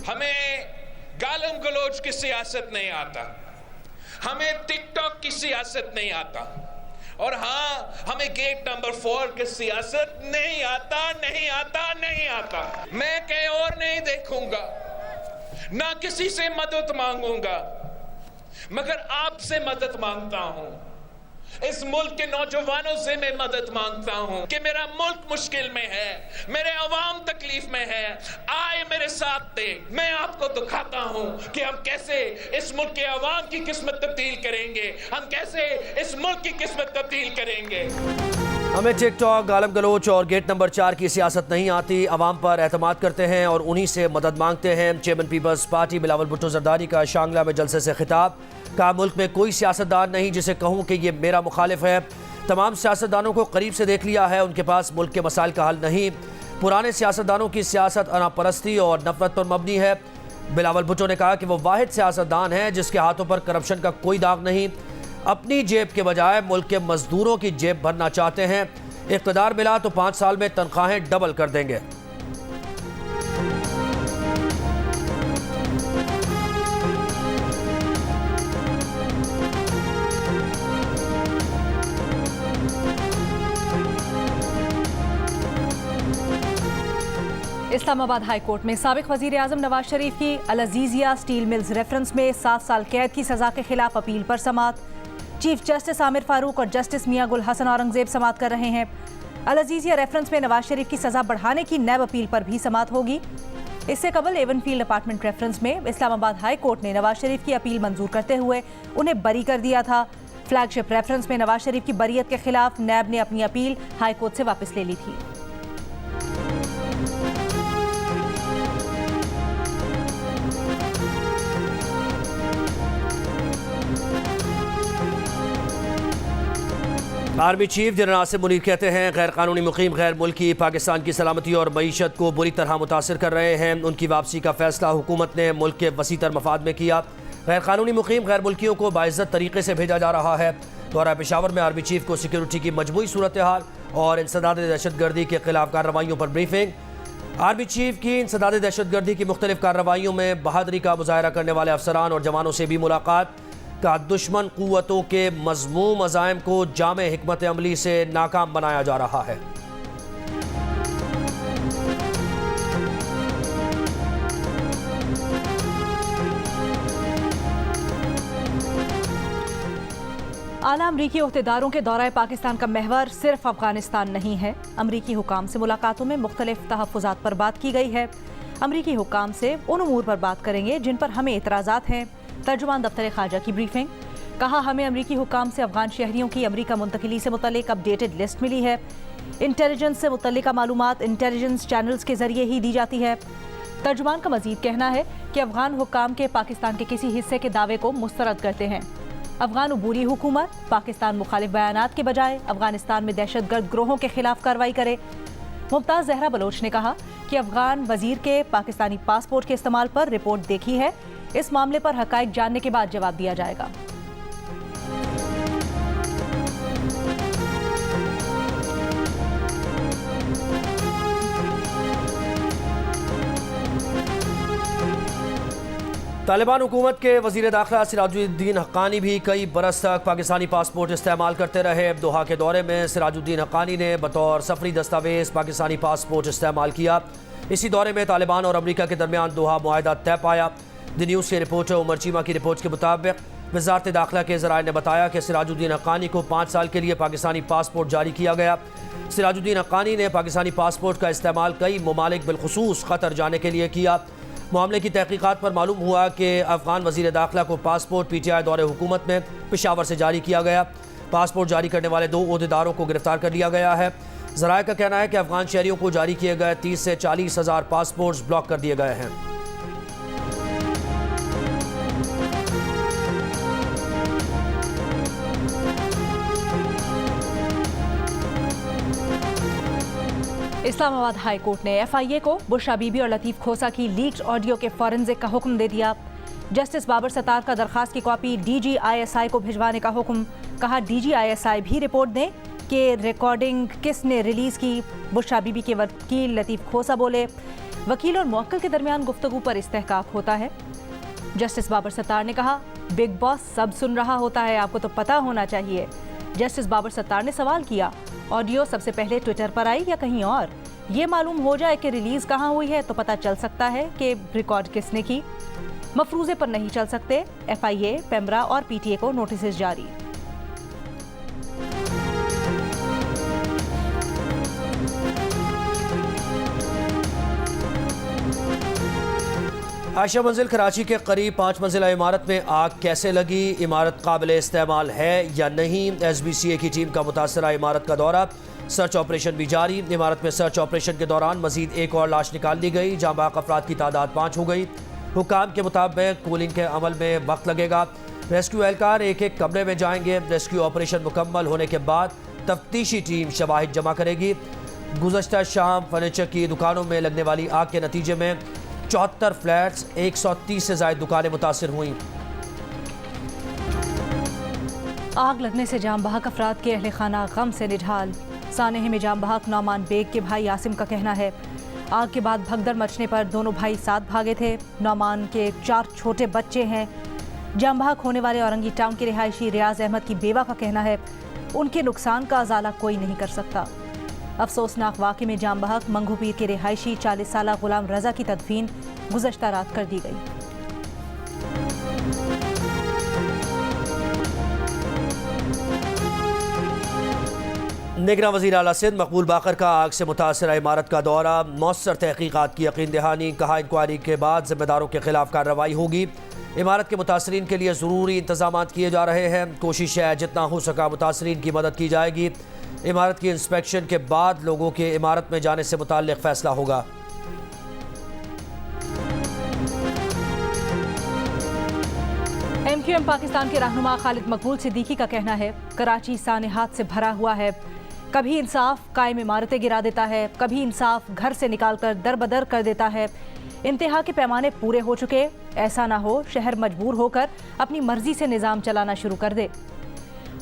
हमें गालम गलोच की सियासत नहीं आता, हमें टिकटॉक की सियासत नहीं आता, और हाँ, हमें गेट नंबर 4 की सियासत नहीं आता, नहीं आता, नहीं आता। मैं कहीं और नहीं देखूंगा, ना किसी से मदद मांगूंगा, मगर आपसे मदद मांगता हूं। इस मुल्क के नौजवानों से मैं मदद मांगता हूं कि मेरा मुल्क मुश्किल में है, मेरे अवाम तकलीफ में है, आए मेरे साथ दे। मैं आपको दिखाता हूं कि हम कैसे इस मुल्क के अवाम की किस्मत तब्दील करेंगे, हम कैसे इस मुल्क की किस्मत तब्दील करेंगे। हमें टिकटॉक, गालम गलोच और गेट नंबर 4 की सियासत नहीं आती। अवाम पर एतमाद करते हैं और उन्हीं से मदद मांगते हैं। Chairman peoples party Bilawal Bhutto Zardari का शांगला में जलसे से खिताब। कहा, मुल्क में कोई सियासतदान नहीं जिसे कहूँ कि ये मेरा मुखालिफ है। तमाम सियासतदानों को करीब से देख लिया है, उनके पास मुल्क के मसाइल का हल नहीं। पुराने सियासतदानों की सियासत अनापरस्ती और नफरत पर मबनी है। बिलावल भुट्टो ने कहा कि वो वाहिद सियासतदान है जिसके हाथों पर करप्शन का कोई दाग नहीं। अपनी जेब के बजाय मुल्क के मजदूरों की जेब भरना चाहते हैं। इक़्तिदार मिला तो 5 साल में तनख्वाहें डबल कर देंगे। इस्लामाबाद हाई कोर्ट में साबिक वजीर आजम नवाज शरीफ की अल अजीजिया स्टील मिल्स रेफरेंस में 7 साल कैद की सजा के खिलाफ अपील पर समाअत। चीफ जस्टिस आमिर फारूक और जस्टिस मियां गुल हसन औरंगजेब समाअत कर रहे हैं। अल अजीजिया रेफरेंस में नवाज शरीफ की सजा बढ़ाने की नैब अपील पर भी समाअत होगी। इससे कबल एवनफील्ड अपार्टमेंट रेफरेंस में इस्लामाबाद हाई कोर्ट ने नवाज शरीफ की अपील मंजूर करते हुए उन्हें बरी कर दिया था। फ्लैगशिप रेफरेंस में नवाज शरीफ की बरीयत के खिलाफ नैब ने अपनी अपील हाई कोर्ट से वापस ले ली थी। Army chief general Asim Munir कहते हैं, गैर कानूनी मुकीम गैर मुल्की पाकिस्तान की सलामती और मईशत को बुरी तरह मुतासर कर रहे हैं। उनकी वापसी का फैसला हुकूमत ने मुल्क के वसीतर मफाद में किया। गैर कानूनी मुकीम गैर मुल्कियों को बाइज्जत तरीके से भेजा जा रहा है। दौरा पेशावर में आर्मी चीफ को सिक्योरिटी की मजमूई सूरत हाल और इंसदाद दहशतगर्दी के खिलाफ कार्रवाइयों पर ब्रीफिंग। आर्मी चीफ की इंसदाद दहशतगर्दी की मुख्तलिफ कार्रवाइयों में बहादुरी का मुजाहरा करने वाले अफसरान और जवानों से भी मुलाकात। का दुश्मन कुव्वतों के मज़मूम अज़ाइम को जामे हिकमत अमली से नाकाम बनाया जा रहा है। आला अमरीकी ओहदेदारों के दौरा पाकिस्तान का महवर सिर्फ अफगानिस्तान नहीं है। अमरीकी हुकाम से मुलाकातों में मुख्तलिफ तहफ़्फ़ुज़ात पर बात की गई है। अमरीकी हुकाम से उन उमूर पर बात करेंगे जिन पर हमें एतराज़ात हैं। तर्जुमान दफ्तर ख़ारजा की ब्रीफिंग। कहा, हमें अमरीकी हुकाम से अफगान शहरियों की अमरीका मुंतकिली से मुतल्लिक अपडेटेड लिस्ट मिली है। इंटेलिजेंस से मुतल्लिका मालूमात इंटेलिजेंस चैनल्स के जरिए ही दी जाती है। तर्जुमान का मजीद कहना है कि अफगान हुकाम के पाकिस्तान के किसी हिस्से के दावे को मुस्तरद करते हैं। अफगान अबूरी हुकूमत पाकिस्तान मुखालिफ बयानात के बजाय अफगानिस्तान में दहशतगर्द ग्रोहों के खिलाफ कार्रवाई करे। मुमताज़ जहरा बलोच ने कहा कि अफगान वजीर के पाकिस्तानी पासपोर्ट के इस्तेमाल पर रिपोर्ट देखी है। इस मामले पर हकाइक जानने के बाद जवाब दिया जाएगा। तालिबान हुकूमत के वज़ीर दाखिला सिराजुद्दीन हक्कानी भी कई बरस तक पाकिस्तानी पासपोर्ट इस्तेमाल करते रहे। दोहा के दौरे में सिराजुद्दीन हक्कानी ने बतौर सफरी दस्तावेज़ पाकिस्तानी पासपोर्ट इस्तेमाल किया। इसी दौरे में तालिबान और अमरीका के दरमियान दोहा मुआहदा तय पाया। द न्यूज़ के रिपोर्टर उमर चीमा की रिपोर्ट के मुताबिक वज़ारत दाखिला के ज़राए ने बताया कि सिराजुद्दीन हक्कानी को 5 साल के लिए पाकिस्तानी पासपोर्ट जारी किया गया। सिराजुद्दीन हक्कानी ने पाकिस्तानी पासपोर्ट का इस्तेमाल कई ममालिक बिलखुसूस क़तर जाने के लिए किया। मामले की तहकीकात पर मालूम हुआ कि अफगान वज़ीर दाखिला को पासपोर्ट PTI दौरे हुकूमत में पेशावर से जारी किया गया। पासपोर्ट जारी करने वाले 2 ओहदेदारों को गिरफ्तार कर लिया गया है। ज़राए का कहना है कि अफगान शहरियों को जारी किए गए 30 से 40 हज़ार पासपोर्ट ब्लॉक कर दिए गए हैं। इस्लामाबाद हाई कोर्ट ने FIA को बुशरा बीबी और लतीफ़ खोसा की लीक्ड ऑडियो के फॉरेंसिक का हुक्म दे दिया। जस्टिस बाबर सत्तार का दरखास्त की कॉपी DG ISI को भिजवाने का हुक्म। कहा, DG ISI भी रिपोर्ट दें कि रिकॉर्डिंग किसने रिलीज़ की। बुशरा बीबी के वकील लतीफ़ खोसा बोले, वकील और मुवक्किल के दरमियान गुफ्तगू पर इस्तेहकाक होता है। जस्टिस बाबर सत्तार ने कहा, बिग बॉस सब सुन रहा होता है, आपको तो पता होना चाहिए। जस्टिस बाबर सत्तार ने सवाल किया, ऑडियो सबसे पहले ट्विटर पर आई या कहीं और? ये मालूम हो जाए कि रिलीज कहाँ हुई है तो पता चल सकता है कि रिकॉर्ड किसने की। मफरूजे पर नहीं चल सकते, FIA, पेमरा और PTA को नोटिस जारी। आयशा मंजिल कराची के करीब 5 मंजिला इमारत में आग कैसे लगी? इमारत काबिल इस्तेमाल है या नहीं? SBCA की टीम का मुतासरा इमारत का दौरा, सर्च ऑपरेशन भी जारी। इमारत में सर्च ऑपरेशन के दौरान मजीद एक और लाश निकाल ली गई। जाँ बाहक अफराद की तादाद 5 हो गई। हुकाम के मुताबिक कूलिंग के अमल में वक्त लगेगा। रेस्क्यू एहलकार एक एक कमरे में जाएंगे। रेस्क्यू ऑपरेशन मुकम्मल होने के बाद तफ्तीशी टीम शवाहिद जमा करेगी। गुज़श्ता शाम फर्नीचर की दुकानों में लगने वाली आग के नतीजे में 74 फ्लैट्स, 130 से ज़ायद दुकानें मुतासिर हुई। आग लगने से जाम बहक अफराद के अहले खाना गम से निढाल। सानेह में जाम बहक नौमान बेग के भाई यासिम का कहना है, आग के बाद भगदड़ मचने पर दोनों भाई साथ भागे थे। नौमान के 4 छोटे बच्चे हैं। जाम बहक होने वाले औरंगी टाउन के रिहायशी रियाज अहमद की बेवा का कहना है, उनके नुकसान का अजाला कोई नहीं कर सकता। अफसोसनाक वाक़े में जाम बहक मंगू पीर के रिहायशी 40 साला गुलाम रजा की तदफीन गुज़श्ता रात कर दी गई। निगरान वज़ीर आला सिंध मकबूल बाकर का आग से मुतासरा इमारत का दौरा, मौसर तहकीकात की यकीन दहानी। कहा, इंक्वायरी के बाद जिम्मेदारों के खिलाफ कार्रवाई होगी। इमारत के मुतासरीन के लिए ज़रूरी इंतजाम किए जा रहे हैं। कोशिश है जितना हो सका मुतासरीन की मदद की जाएगी। इमारत की इंस्पेक्शन के बाद लोगों के इमारत में जाने से मुताल्लिक़ फैसला होगा। MQM पाकिस्तान के रहनुमा खालिद मकबूल सिद्दीकी का कहना है, कराची सानेहात से भरा हुआ है। कभी इंसाफ कायम इमारतें गिरा देता है, कभी इंसाफ घर से निकालकर दर बदर कर देता है। इंतहा के पैमाने पूरे हो चुके, ऐसा ना हो शहर मजबूर होकर अपनी मर्जी से निज़ाम चलाना शुरू कर दे।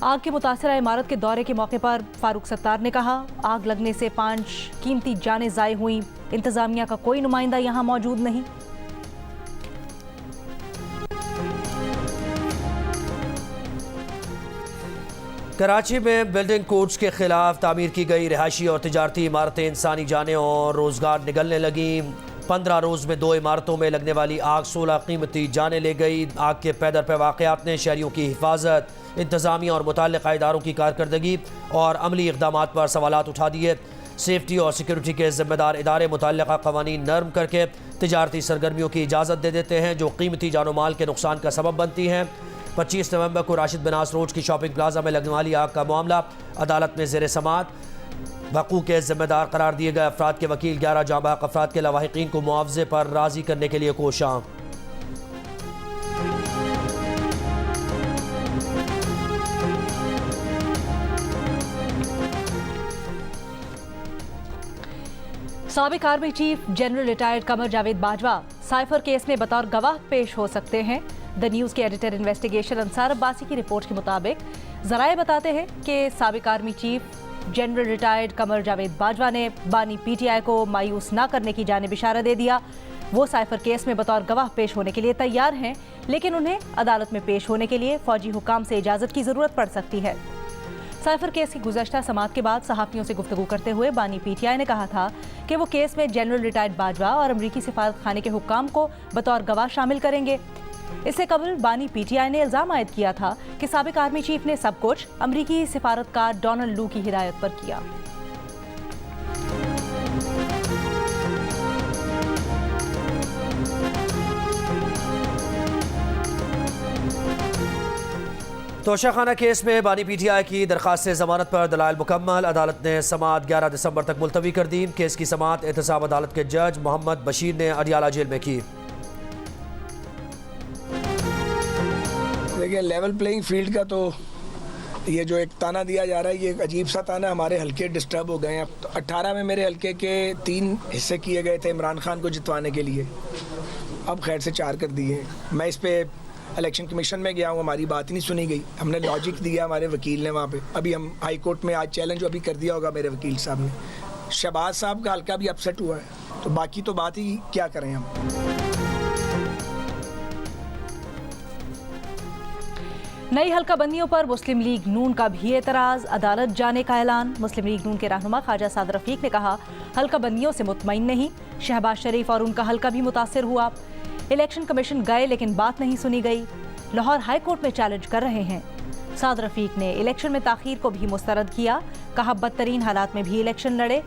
आग के मुतासरा इमारत के दौरे के मौके पर फारूक सत्तार ने कहा, आग लगने से 5 कीमती जानें ज़ाय हुई। इंतजामिया का कोई नुमाइंदा यहाँ मौजूद नहीं। कराची में बिल्डिंग कोड्स के खिलाफ तामीर की गई रिहायशी और तिजारती इमारतें इंसानी जानें और रोज़गार निगलने लगी। 15 रोज़ में 2 इमारतों में लगने वाली आग 16 कीमती जानें ले गई। आग के पैदर पे वाक़यात ने शहरियों की हिफाजत, इंतज़ामिया और मुताल्लिक़ा इदारों की कारकर्दगी और अमली इक़दामात पर सवालात उठा दिए। सेफ्टी और सिक्योरिटी के ज़िम्मेदार इदारे मुताल्लिक़ा क़वानीन नर्म करके तिजारती सरगर्मियों की इजाज़त दे देते हैं जो कीमती जानो माल के नुकसान का सबब बनती हैं। 25 नवंबर को राशिद बनास रोड की शॉपिंग प्लाजा में लगने वाली आग का मामला अदालत में ज़ेर समाअत। वक़ू के ज़िम्मेदार करार दिए गए अफराद के वकील 11 जाँ बहक अफराद के लवाहिकीन को मुआवजे पर राज़ी करने के लिए कोशां। साबिक army chief general retired Qamar Javed Bajwa cipher case में बतौर गवाह पेश हो सकते हैं। द न्यूज़ के एडिटर इन्वेस्टिगेशन अंसार अब्बासी की रिपोर्ट के मुताबिक ज़राए बताते हैं कि साबिक army chief general retired Qamar Javed Bajwa ने बानी PTI को मायूस न करने की जानिब इशारा दे दिया। वो साइफर केस में बतौर गवाह पेश होने के लिए तैयार हैं, लेकिन उन्हें अदालत में पेश होने के लिए फौजी हुकाम से इजाज़त की ज़रूरत पड़ सकती है। साइफर केस की गुज़श्ता समाअत के बाद सहाफ़ियों से गुफ्तगू करते हुए बानी PTI ने कहा था कि वो केस में जनरल रिटायर्ड बाजवा और अमरीकी सिफारत खाने के हुक्काम को बतौर गवाह शामिल करेंगे। इससे कबल बानी PTI ने इल्ज़ाम आयद किया था कि साबिक आर्मी चीफ ने सब कुछ अमरीकी सिफारतकार डोनाल्ड लू की हिदायत पर किया। तोशाखाना केस में बानी PTI की दरख्वास्त ज़मानत पर दलाइल मुकम्मल। अदालत ने समाअत 11 दिसंबर तक मुलतवी कर दी। केस की समाअत एहतसाब अदालत के जज मोहम्मद बशीर ने अडियाला जेल में की। देखिए, लेवल प्लेइंग फील्ड का तो ये जो एक ताना दिया जा रहा है, ये एक अजीब सा ताना। हमारे हल्के डिस्टर्ब हो गए हैं। अब 18 में मेरे हल्के के 3 हिस्से किए गए थे इमरान खान को जितवाने के लिए, अब खैर से 4 कर दिए। मैं इस पे इलेक्शन कमीशन में गया हूँ, हमारी बात ही नहीं सुनी गई। हमने लॉजिक दिया हमारे वकील ने वहाँ पे। अभी हम हाई कोर्ट में आज चैलेंज अभी कर दिया होगा मेरे वकील साहब ने। शहबाज साहब का हल्का भी अपसेट हुआ है, तो बाकी तो बात ही क्या करें हम। नई हल्काबंदियों पर मुस्लिम लीग नून का भी एतराज, अदालत जाने का ऐलान। मुस्लिम लीग नून के रहनुमा ख्वाजा साद रफीक ने कहा, हल्काबंदियों से मुतमईन नहीं, शहबाज शरीफ और उनका हल्का भी मुतासिर हुआ। इलेक्शन कमीशन गए लेकिन बात नहीं सुनी गई। लाहौर हाई कोर्ट में चैलेंज कर रहे हैं। साद रफीक ने इलेक्शन में ताखीर को भी मुस्तरद किया, कहा बदतरीन हालात में भी इलेक्शन लड़े।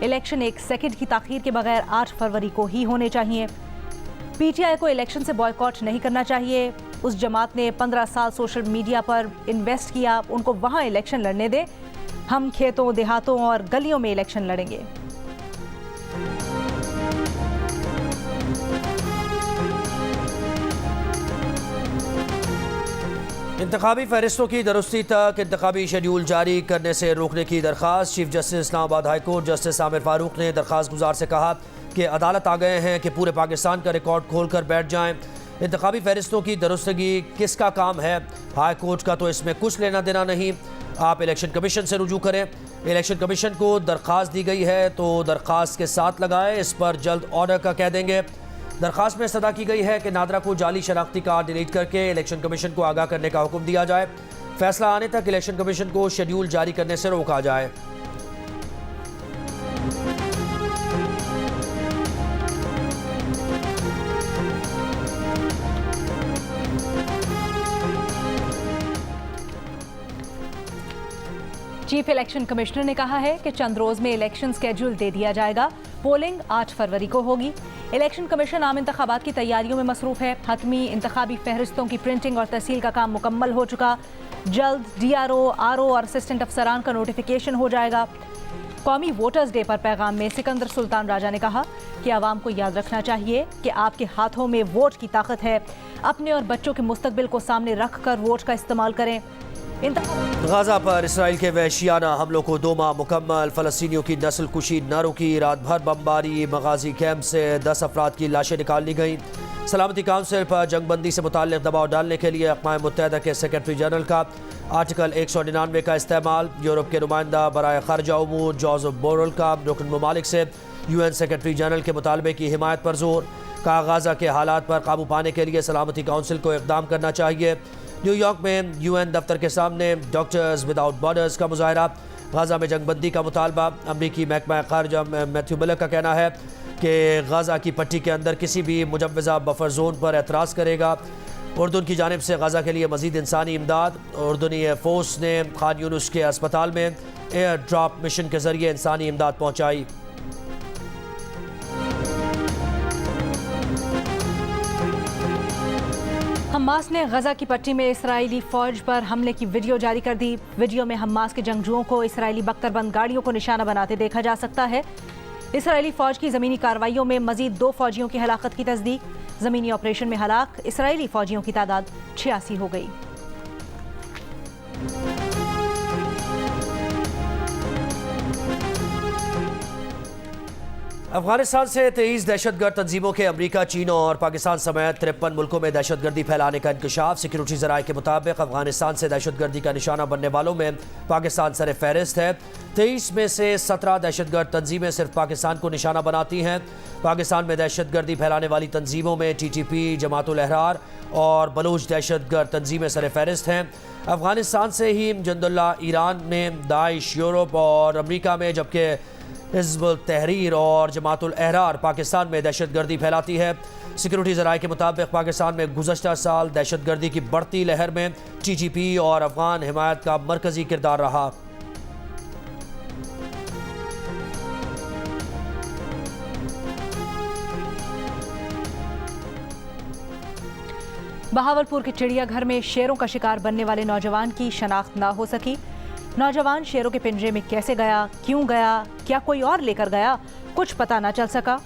इलेक्शन 1 सेकंड की ताखीर के बगैर 8 फरवरी को ही होने चाहिए। पीटीआई को इलेक्शन से बॉयकॉट नहीं करना चाहिए। उस जमात ने 15 साल सोशल मीडिया पर इन्वेस्ट किया, उनको वहां इलेक्शन लड़ने दे। हम खेतों, देहातों और गलियों में इलेक्शन लड़ेंगे। इंतखाबी फहरिस्तों की दुरुस्ती तक इंतखाबी शेड्यूल जारी करने से रोकने की दरख्वास्त। Chief justice Islamabad high court justice Aamir Farooq ने दरख्वास्त गुजार से कहा कि अदालत आ गए हैं कि पूरे पाकिस्तान का रिकॉर्ड खोल कर बैठ जाएं। इंतखाबी फहरिस्तों की दुरुस्तगी किसका काम है? हाई कोर्ट का तो इसमें कुछ लेना देना नहीं। आप इलेक्शन कमीशन से रुजू करें। इलेक्शन कमीशन को दरख्वास्त दी गई है तो दरख्वास्त के साथ लगाएं, इस पर जल्द ऑर्डर का कह देंगे। दरख्वास्त में इस्तदा की गई है कि नादरा को जाली शनाख्ती कार्ड डिलीट करके इलेक्शन कमीशन को आगाह करने का हुक्म दिया जाए। फैसला आने तक इलेक्शन कमीशन को शेड्यूल जारी करने से रोका जाए। चीफ इलेक्शन कमिश्नर ने कहा है कि चंद रोज में इलेक्शन स्केड्यूल दे दिया जाएगा। पोलिंग 8 फरवरी को होगी। इलेक्शन कमीशन आम इंतखाबात की तैयारियों में मसरूफ है। हतमी इंतखाबी फहरिस्तों की प्रिंटिंग और तहसील का काम मुकम्मल हो चुका। जल्द DRO, RO और असिस्टेंट अफसरान का नोटिफिकेशन हो जाएगा। कौमी वोटर्स डे पर पैगाम में सिकंदर सुल्तान राजा ने कहा कि आवाम को याद रखना चाहिए कि आपके हाथों में वोट की ताकत है। अपने और बच्चों के मुस्तकबिल को सामने रख कर वोट का इस्तेमाल करें। गाजा पर इसराइल के वहशियाना हमलों को 2 माह मुकम्मल। फ़लस्तीनियों की नस्ल कुशी न रुकी। रात भर बमबारी। मगाजी कैंप से 10 अफराद की लाशें निकाल ली गईं। सलामती काउंसिल पर जंगबंदी से मुताल्लिक़ दबाव डालने के लिए अक़वाम मुत्तहिदा के सेक्रेटरी जनरल का आर्टिकल 199 का इस्तेमाल। यूरोप के नुमाइंदा बराए ख़ारजा उमूर जोसेफ बोरेल का रुकन ममालिक से UN सेक्रेटरी जनरल के मुतालबे की हिमायत पर जोर। कहा गाजा के हालात पर काबू पाने के लिए सलामती काउंसिल को इक़दाम करना चाहिए। न्यूयॉर्क में UN दफ्तर के सामने डॉक्टर्स विदाउट बॉर्डर्स का मुजाहरा। गाजा में जंगबंदी का मुतालबा। अमरीकी महकमा ख़ारजा मैथ्यू मिलर का कहना है कि गाजा की पट्टी के अंदर किसी भी मुजव्वज़ा बफर जोन पर एतराज़ करेगा। उर्दून की जानिब से गाजा के लिए मज़ीद इंसानी इमदाद। उर्दूनी एयरफोर्स ने खान यूनुस के अस्पताल में एयर ड्रॉप मिशन के ज़रिए इंसानी इमदाद पहुँचाई। हमास ने गजा की पट्टी में इसराइली फौज पर हमले की वीडियो जारी कर दी। वीडियो में हमास के जंगजुओं को इसराइली बख्तरबंद गाड़ियों को निशाना बनाते देखा जा सकता है। इसराइली फौज की ज़मीनी कार्रवाइयों में मजीद 2 फौजियों की हलाकत की तस्दीक। ज़मीनी ऑपरेशन में हलाक इसराइली फौजियों की तादाद 86 हो गई। अफगानिस्तान से 23 दहशतगर्द तंजीमों के अमरीका, चीन और पाकिस्तान समेत 53 मुल्कों में दहशतगर्दी फैलाने का इंकशाफ। सिक्योरिटी ज़राए के मुताबिक अफगानिस्तान से दहशतगर्दी का निशाना बनने वालों में पाकिस्तान सर फहरिस्त है। 23 में से 17 दहशतगर्द तंजीमें सिर्फ पाकिस्तान को निशाना बनाती हैं। पाकिस्तान में दहशतगर्दी फैलाने वाली तंजीमों में TTP, जमातुल अहरार और बलूच दहशतगर्द तंजीमें सर फहरिस्त हैं। अफगानिस्तान से ही जंदुल्ला ईरान में, दाइश यूरोप और अमरीका में, जबकि हिज़्बुल तहरीर और जमातुल अहरार पाकिस्तान में दहशतगर्दी फैलाती है। सिक्योरिटी ज़राए के मुताबिक पाकिस्तान में गुज़श्ता साल दहशतगर्दी की बढ़ती लहर में TTP और अफगान हिमायत का मरकज़ी किरदार रहा। बहावलपुर के चिड़ियाघर में शेरों का शिकार बनने वाले नौजवान की शनाख्त ना हो सकी। नौजवान शेरों के पिंजरे में कैसे गया, क्यों गया, क्या कोई और लेकर गया, कुछ पता न चल सका।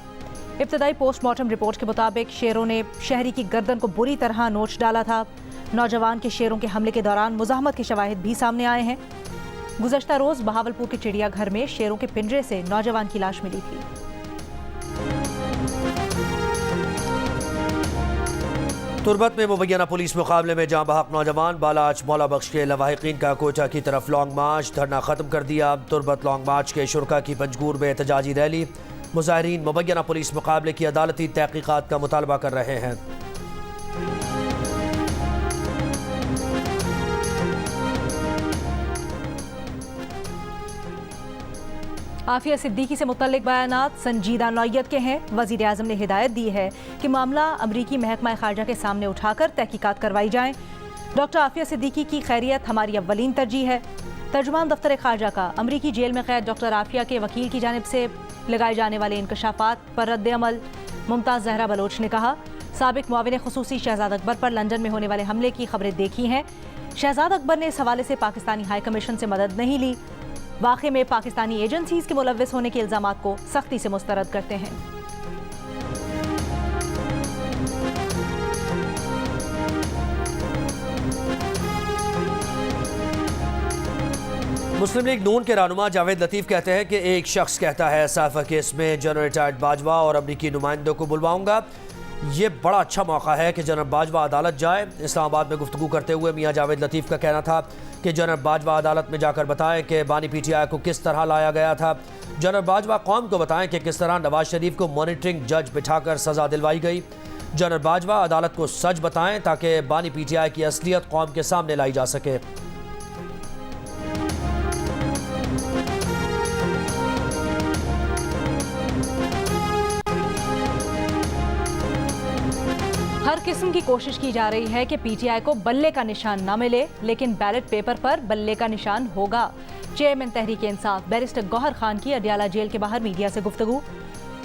इब्तदाई पोस्टमार्टम रिपोर्ट के मुताबिक शेरों ने शहरी की गर्दन को बुरी तरह नोच डाला था। नौजवान के शेरों के हमले के दौरान मुज़ाहमत के शवाहिद भी सामने आए हैं। गुज़श्ता रोज़ बहावलपुर के चिड़ियाघर में शेरों के पिंजरे से नौजवान की लाश मिली थी। तुर्बत में मुबैना पुलिस मुकाबले में जहाँ बहक नौजवान बालाच मौला बख्श के लवाहिकीन का कोयटा की तरफ लॉन्ग मार्च। धरना ख़त्म कर दिया। तुर्बत लॉन्ग मार्च के शुरका की पंजगूर में एहतजाजी रैली। मुजाहिरीन मुबैना पुलिस मुकाबले की अदालती तहकीकात का मुतालबा कर रहे हैं। आफिया सिद्दीकी से मुतल्लिक बयानात संजीदा नौयत के हैं। वज़ीर आज़म ने हिदायत दी है कि मामला अमरीकी महकमा खारजा के सामने उठाकर तहकीकात करवाई जाएँ। डॉक्टर आफिया सिद्दीकी की खैरियत हमारी अव्वलीन तरजीह है। तर्जुमान दफ्तर खारजा का अमरीकी जेल में कैद डॉक्टर आफिया के वकील की जानिब से लगाए जाने वाले इंकशाफात पर रद्द अमल। मुमताज़ जहरा बलोच ने कहा, साबिक मुआविन खुसूसी शहजाद अकबर पर लंदन में होने वाले हमले की खबरें देखी हैं। शहजाद अकबर ने इस हवाले से पाकिस्तानी हाई कमीशन से मदद नहीं ली। वाक़े में पाकिस्तानी एजेंसीज के मुलव्विस होने के इल्ज़ामात को सख्ती से मुस्तरद करते हैं। मुस्लिम लीग नून के रहनुमा जावेद लतीफ़ कहते हैं कि एक शख्स कहता है साफा केस में जनरल रिटायर्ड बाजवा और अमरीकी नुमाइंदों को बुलवाऊंगा। ये बड़ा अच्छा मौका है कि जनरल बाजवा अदालत जाए। इस्लामाबाद में गुफ्तगू करते हुए मियाँ जावेद लतीफ़ का कहना था कि जनरल बाजवा अदालत में जाकर बताएं कि बानी PTI को किस तरह लाया गया था। जनरल बाजवा कौम को बताएं कि किस तरह नवाज शरीफ को मॉनिटरिंग जज बिठाकर सज़ा दिलवाई गई। जनरल बाजवा अदालत को सच बताएं ताकि बानी PTI की असलियत कौम के सामने लाई जा सके। हर किस्म की कोशिश की जा रही है कि PTI को बल्ले का निशान न मिले, लेकिन बैलेट पेपर पर बल्ले का निशान होगा। चेयरमैन तहरीक इंसाफ बैरिस्टर गौहर खान की अडियाला जेल के बाहर मीडिया से गुफ्तगू।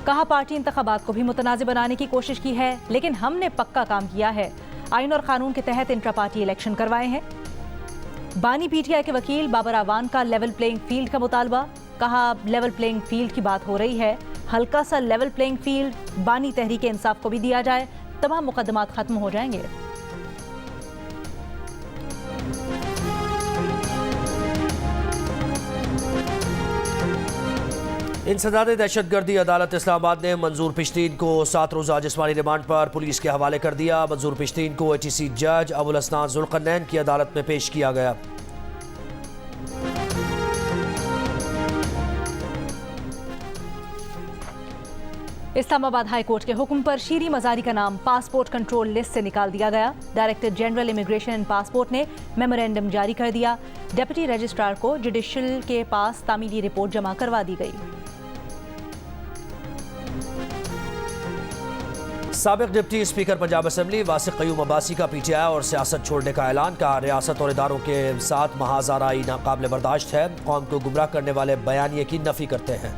कहा, पार्टी इंतखाबात को भी मुतनाज़िर बनाने की कोशिश की है, लेकिन हमने पक्का काम किया है। आइन और कानून के तहत इंट्रा पार्टी इलेक्शन करवाए हैं। बानी PTI के वकील बाबर आवान का लेवल प्लेइंग फील्ड का मुतालबा। कहा, लेवल प्लेइंग फील्ड की बात हो रही है, हल्का सा लेवल प्लेइंग फील्ड बानी तहरीक इंसाफ को भी दिया जाए, तमाम मुकदमात खत्म हो जाएंगे। इंसदाद दहशतगर्दी अदालत इस्लामाबाद ने मंजूर पिश्तीन को 7 रोज़ा जिस्मानी रिमांड पर पुलिस के हवाले कर दिया। मंजूर पिश्तीन को ATC जज अबुल हसनान जुल्करनैन की अदालत में पेश किया गया। इस्लामाबाद हाई कोर्ट के हुक्म पर शीरी मजारी का नाम पासपोर्ट कंट्रोल लिस्ट से निकाल दिया गया। Director general immigration and passport ने मेमोरेंडम जारी कर दिया। डिप्टी रजिस्ट्रार को जुडिशल के पास तामीली रिपोर्ट जमा करवा दी गई। साबिक deputy speaker Punjab assembly वासिक Qayyum Abbasi का PTI और सियासत छोड़ने का ऐलान। कहा, रियासत और इदारों के साथ महाज़ाराई नाकाबिले बर्दाश्त है। कौम को गुमराह करने वाले बयानिए की नफी करते हैं।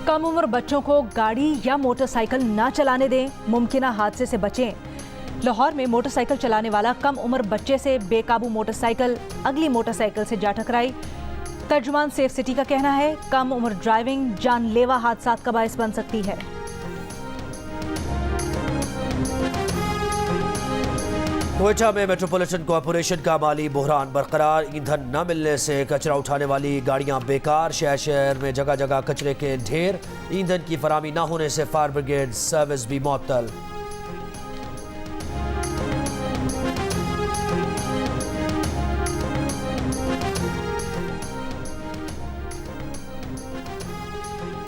कम उम्र बच्चों को गाड़ी या मोटरसाइकिल ना चलाने दें, मुमकिन हादसे से बचें। लाहौर में मोटरसाइकिल चलाने वाला कम उम्र बच्चे से बेकाबू मोटरसाइकिल अगली मोटरसाइकिल से जा टकराई। तर्जुमान सेफ सिटी का कहना है, कम उम्र ड्राइविंग जानलेवा हादसात का बायस बन सकती है। क्वेटा में मेट्रोपॉलिटन कॉरपोरेशन का माली बहरान बरकरार। ईंधन न मिलने से कचरा उठाने वाली गाड़ियां बेकार। शहर शहर में जगह जगह कचरे के ढेर। ईंधन की फराहमी न होने से फायर ब्रिगेड सर्विस भी मुअत्तल।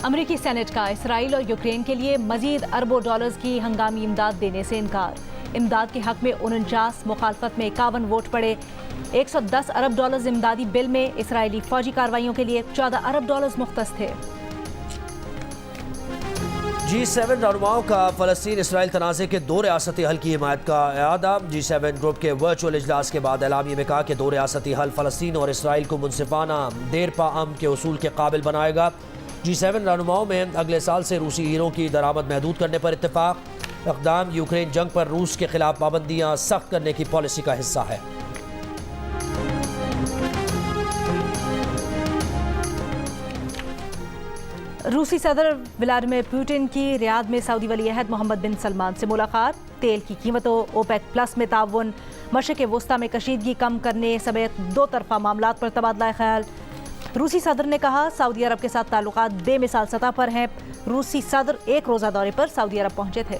अमरीकी सेनेट का इसराइल और यूक्रेन के लिए मजीद अरबों डॉलर्स की हंगामी इमदाद देने से इनकार। इमदाद के हक में 49, मुखालफत में 51 वोट पड़े। 110 अरब डॉलर्स इमदादी बिल में इसराइली फौजी कार्रवाइयों के लिए 14 अरब डॉलर्स मुख्तस थे। G7 रहनुमाओं का फ़लस्तीन इसराइल तनाज़े के 2 रियासती हल की हिमायत का इआदा। G7 ग्रुप के वर्चुअल इजलास के बाद एलामिया में कहा कि 2 रियासती हल फ़लस्तीन और इसराइल को मुनसिफाना देर पा अमन के उसूल के काबिल बनाएगा। G7 रहनुमाओं में अगले साल से रूसी हीरों की दरामद महदूद करने पर इत्तेफाक। इक़दाम यूक्रेन जंग पर रूस के खिलाफ पाबंदियां सख्त करने की पॉलिसी का हिस्सा है। रूसी सदर व्लादिमीर पुतिन की रियाद में सऊदी वली अहद मोहम्मद बिन सलमान से मुलाकात। तेल की कीमतों, OPEC प्लस में ताउन, मशरिक़ वस्ता में कशीदगी कम करने समेत 2 तरफ़ा मामलात पर तबादला ख्याल। रूसी सदर ने कहा, सऊदी अरब के साथ ताल्लुकात बेमिसाल सतह पर हैं। रूसी सदर 1 रोज़ा दौरे पर सऊदी अरब पहुंचे थे।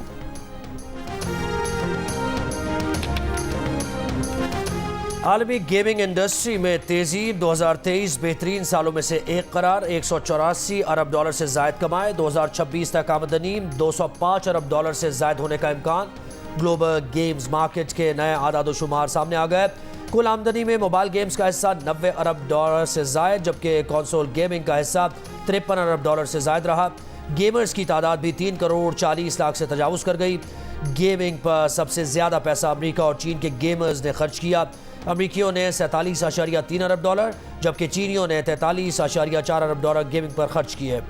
आलमी गेमिंग इंडस्ट्री में तेजी। 2023 बेहतरीन सालों में से एक करार। 184 अरब डॉलर से जायद कमाए। 2026 तक आमदनी 205 अरब डॉलर से जायद होने का इम्कान। ग्लोबल गेम्स मार्केट के नए आदाद-ओ-शुमार सामने आ गए। कुल आमदनी में मोबाइल गेम्स का हिस्सा 90 अरब डॉलर से जायद, जबकि कंसोल गेमिंग का हिस्सा 53 अरब डॉलर से जायद रहा। गेमर्स की तादाद भी 3 करोड़ 40 लाख से तजावुज़ कर गई। गेमिंग पर सबसे ज़्यादा पैसा अमेरिका और चीन के गेमर्स ने खर्च किया। अमरीकियों ने 47.3 अरब डॉलर, जबकि चीनियों ने 43.4 अरब डॉलर गेमिंग पर खर्च किए।